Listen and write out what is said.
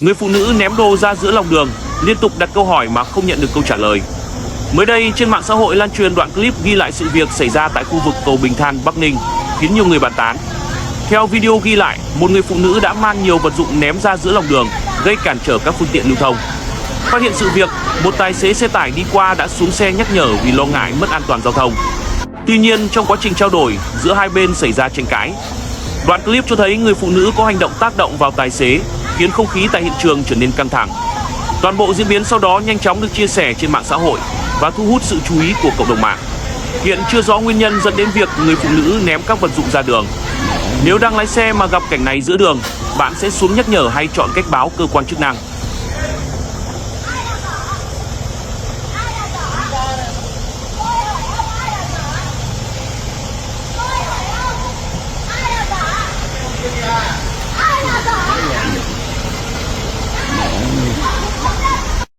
Người phụ nữ ném đồ ra giữa lòng đường, liên tục đặt câu hỏi mà không nhận được câu trả lời. Mới đây, trên mạng xã hội lan truyền đoạn clip ghi lại sự việc xảy ra tại khu vực cầu Bình Than, Bắc Ninh, khiến nhiều người bàn tán. Theo video ghi lại, một người phụ nữ đã mang nhiều vật dụng ném ra giữa lòng đường, gây cản trở các phương tiện lưu thông. Phát hiện sự việc, một tài xế xe tải đi qua đã xuống xe nhắc nhở vì lo ngại mất an toàn giao thông. Tuy nhiên, trong quá trình trao đổi, giữa hai bên xảy ra tranh cãi. Đoạn clip cho thấy người phụ nữ có hành động tác động vào tài xế, khiến không khí tại hiện trường trở nên căng thẳng. Toàn bộ diễn biến sau đó nhanh chóng được chia sẻ trên mạng xã hội và thu hút sự chú ý của cộng đồng mạng. Hiện chưa rõ nguyên nhân dẫn đến việc người phụ nữ ném các vật dụng ra đường. Nếu đang lái xe mà gặp cảnh này giữa đường, bạn sẽ xuống nhắc nhở hay chọn cách báo cơ quan chức năng?